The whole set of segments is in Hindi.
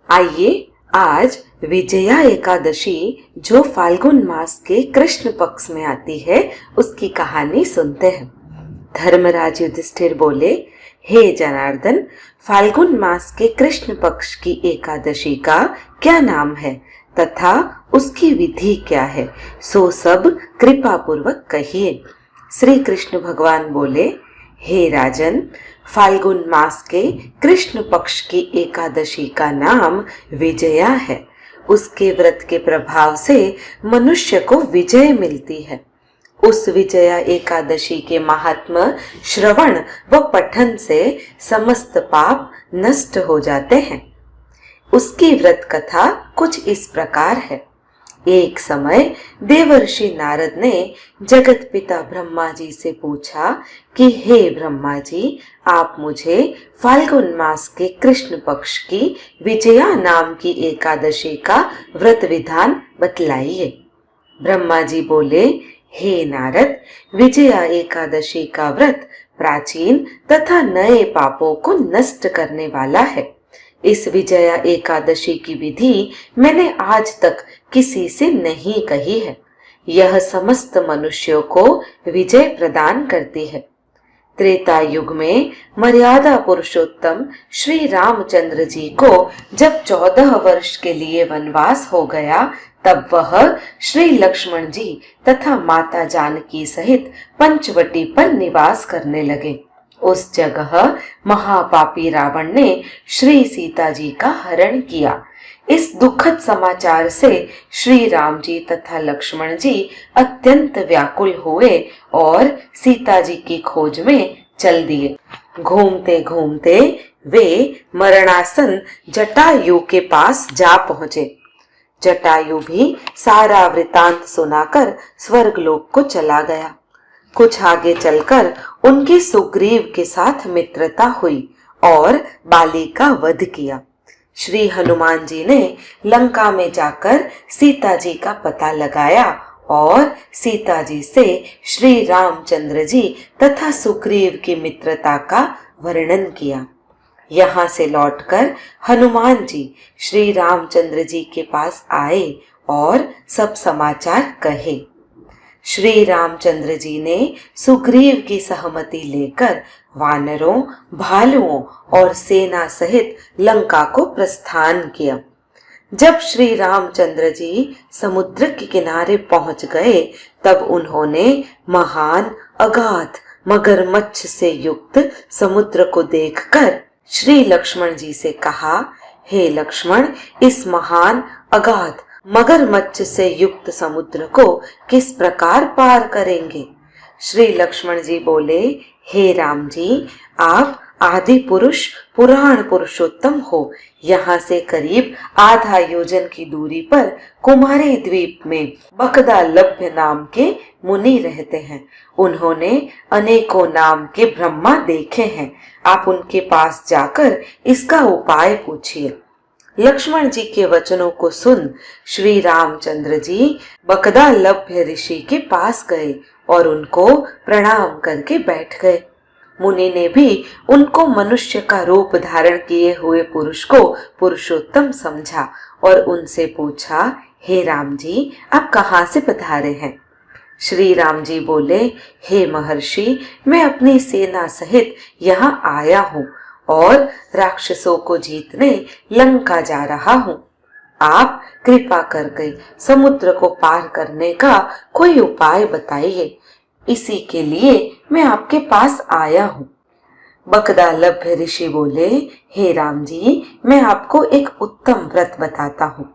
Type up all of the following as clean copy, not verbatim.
आइए आज विजया एकादशी जो फाल्गुन मास के कृष्ण पक्ष में आती है उसकी कहानी सुनते हैं। धर्मराज युधिष्ठिर बोले, हे जनार्दन, फाल्गुन मास के कृष्ण पक्ष की एकादशी का क्या नाम है तथा उसकी विधि क्या है, सो सब कृपा पूर्वक कहिए। श्री कृष्ण भगवान बोले, हे राजन, फाल्गुन मास के कृष्ण पक्ष की एकादशी का नाम विजया है। उसके व्रत के प्रभाव से मनुष्य को विजय मिलती है। उस विजया एकादशी के महात्म्य श्रवण व पठन से समस्त पाप नष्ट हो जाते हैं। उसकी व्रत कथा कुछ इस प्रकार है। एक समय देवर्षि नारद ने जगत पिता ब्रह्मा जी से पूछा कि हे ब्रह्मा जी, आप मुझे फाल्गुन मास के कृष्ण पक्ष की विजया नाम की एकादशी का व्रत विधान बतलाइए। ब्रह्मा जी बोले, हे नारद, विजया एकादशी का व्रत प्राचीन तथा नए पापों को नष्ट करने वाला है। इस विजया एकादशी की विधि मैंने आज तक किसी से नहीं कही है। यह समस्त मनुष्यों को विजय प्रदान करती है। त्रेता युग में मर्यादा पुरुषोत्तम श्री रामचंद्र जी को जब 14 वर्ष के लिए वनवास हो गया, तब वह श्री लक्ष्मण जी तथा माता जानकी सहित पंचवटी पर निवास करने लगे। उस जगह महापापी रावण ने श्री सीता जी का हरण किया। इस दुखद समाचार से श्री राम जी तथा लक्ष्मण जी अत्यंत व्याकुल हुए और सीता जी की खोज में चल दिए। घूमते घूमते वे मरणासन जटायु के पास जा पहुंचे। जटायु भी सारा वृतांत सुनाकर स्वर्गलोक को चला गया। कुछ आगे चलकर उनकी सुग्रीव के साथ मित्रता हुई और बाली का वध किया। श्री हनुमान जी ने लंका में जाकर सीता जी का पता लगाया और सीता जी से श्री रामचंद्र जी तथा सुग्रीव की मित्रता का वर्णन किया। यहाँ से लौटकर हनुमान जी श्री रामचंद्र जी के पास आए और सब समाचार कहे। श्री रामचंद्र जी ने सुग्रीव की सहमति लेकर वानरों, भालुओं और सेना सहित लंका को प्रस्थान किया। जब श्री रामचंद्र जी समुद्र के किनारे पहुंच गए, तब उन्होंने महान अगाध मगरमच्छ से युक्त समुद्र को देखकर श्री लक्ष्मण जी से कहा, हे लक्ष्मण, इस महान अगाध मगरमच्छ से युक्त समुद्र को किस प्रकार पार करेंगे? श्री लक्ष्मण जी बोले, हे राम जी, आप आदि पुरुष पुराण पुरुषोत्तम हो। यहाँ से करीब आधा योजन की दूरी पर कुमारी द्वीप में बकदा लभ्य नाम के मुनि रहते हैं। उन्होंने अनेकों नाम के ब्रह्मा देखे हैं। आप उनके पास जाकर इसका उपाय पूछिए। लक्ष्मण जी के वचनों को सुन श्री रामचंद्र जी बकदा लभ्य ऋषि के पास गए और उनको प्रणाम करके बैठ गए। मुनि ने भी उनको मनुष्य का रूप धारण किए हुए पुरुष को पुरुषोत्तम समझा और उनसे पूछा, हे राम जी, आप कहाँ से पधारे हैं? श्री राम जी बोले, हे महर्षि, मैं अपनी सेना सहित यहाँ आया हूँ और राक्षसों को जीतने लंका जा रहा हूँ। आप कृपा करके समुद्र को पार करने का कोई उपाय बताइए। इसी के लिए मैं आपके पास आया हूँ। बकदा लभ्य ऋषि बोले, हे राम जी, मैं आपको एक उत्तम व्रत बताता हूँ।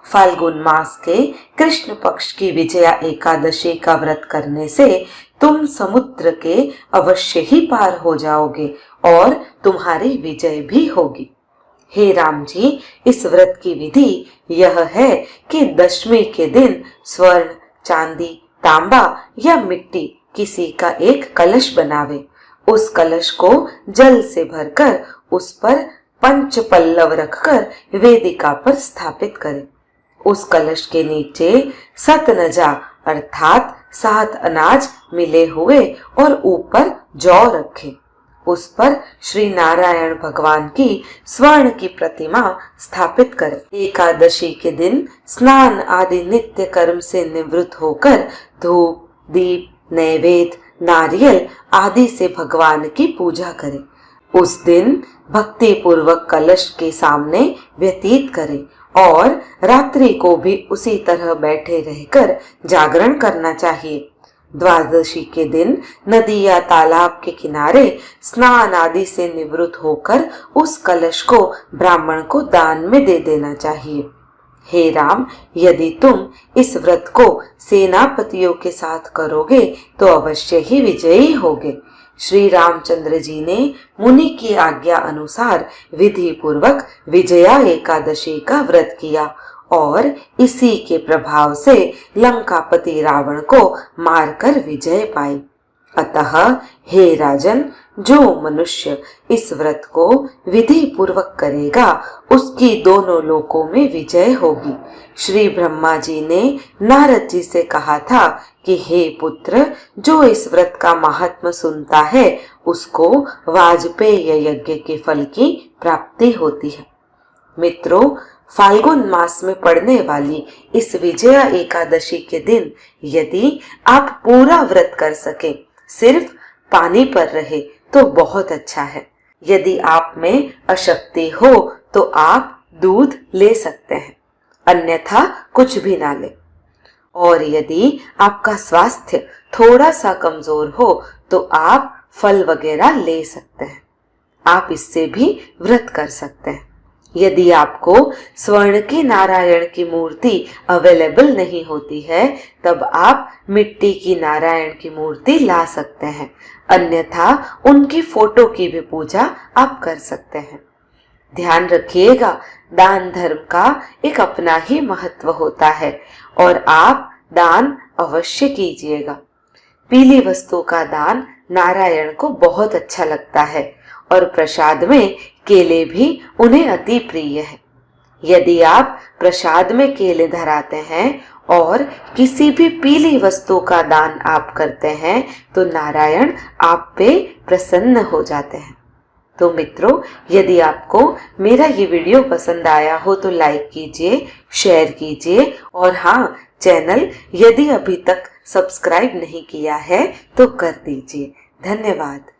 फाल्गुन मास के कृष्ण पक्ष की विजया एकादशी का व्रत करने से तुम समुद्र के अवश्य ही पार हो जाओगे और तुम्हारी विजय भी होगी। हे राम जी, इस व्रत की विधि यह है कि दशमी के दिन स्वर्ण, चांदी, तांबा या मिट्टी किसी का एक कलश बनावे। उस कलश को जल से भरकर उस पर पंच पल्लव रखकर वेदिका पर स्थापित करे। उस कलश के नीचे सतनजा अर्थात 7 अनाज मिले हुए और ऊपर जौ रखे। उस पर श्री नारायण भगवान की स्वर्ण की प्रतिमा स्थापित करें। एकादशी के दिन स्नान आदि नित्य कर्म से निवृत्त होकर धूप, दीप, नैवेद्य, नारियल आदि से भगवान की पूजा करें। उस दिन भक्ति पूर्वक कलश के सामने व्यतीत करें और रात्रि को भी उसी तरह बैठे रहकर जागरण करना चाहिए। द्वादशी के दिन नदी या तालाब के किनारे स्नान आदि से निवृत्त होकर उस कलश को ब्राह्मण को दान में दे देना चाहिए। हे राम, यदि तुम इस व्रत को सेनापतियों के साथ करोगे तो अवश्य ही विजयी होगे। श्री रामचंद्र जी ने मुनि की आज्ञा अनुसार विधि पूर्वक विजया एकादशी का व्रत किया और इसी के प्रभाव से लंकापति रावण को मारकर विजय पाई। अतः हे राजन, जो मनुष्य इस व्रत को विधि पूर्वक करेगा उसकी दोनों लोकों में विजय होगी। श्री ब्रह्मा जी ने नारद जी से कहा था कि हे पुत्र, जो इस व्रत का महात्म्य सुनता है उसको वाजपेय यज्ञ के फल की प्राप्ति होती है। मित्रों, फाल्गुन मास में पड़ने वाली इस विजया एकादशी के दिन यदि आप पूरा व्रत कर सके, सिर्फ पानी पर रहे तो बहुत अच्छा है। यदि आप में अशक्ति हो तो आप दूध ले सकते हैं, अन्यथा कुछ भी ना ले। और यदि आपका स्वास्थ्य थोड़ा सा कमजोर हो तो आप फल वगैरह ले सकते हैं। आप इससे भी व्रत कर सकते हैं। यदि आपको स्वर्ण की नारायण की मूर्ति अवेलेबल नहीं होती है तब आप मिट्टी की नारायण की मूर्ति ला सकते हैं, अन्यथा उनकी फोटो की भी पूजा आप कर सकते हैं। ध्यान रखिएगा, दान धर्म का एक अपना ही महत्व होता है और आप दान अवश्य कीजिएगा। पीली वस्तु का दान नारायण को बहुत अच्छा लगता है और प्रसाद में केले भी उन्हें अति प्रिय है। यदि आप प्रसाद में केले धराते हैं और किसी भी पीली वस्तु का दान आप करते हैं तो नारायण आप पे प्रसन्न हो जाते हैं। तो मित्रों, यदि आपको मेरा ये वीडियो पसंद आया हो तो लाइक कीजिए, शेयर कीजिए और हाँ, चैनल यदि अभी तक सब्सक्राइब नहीं किया है तो कर दीजिए। धन्यवाद।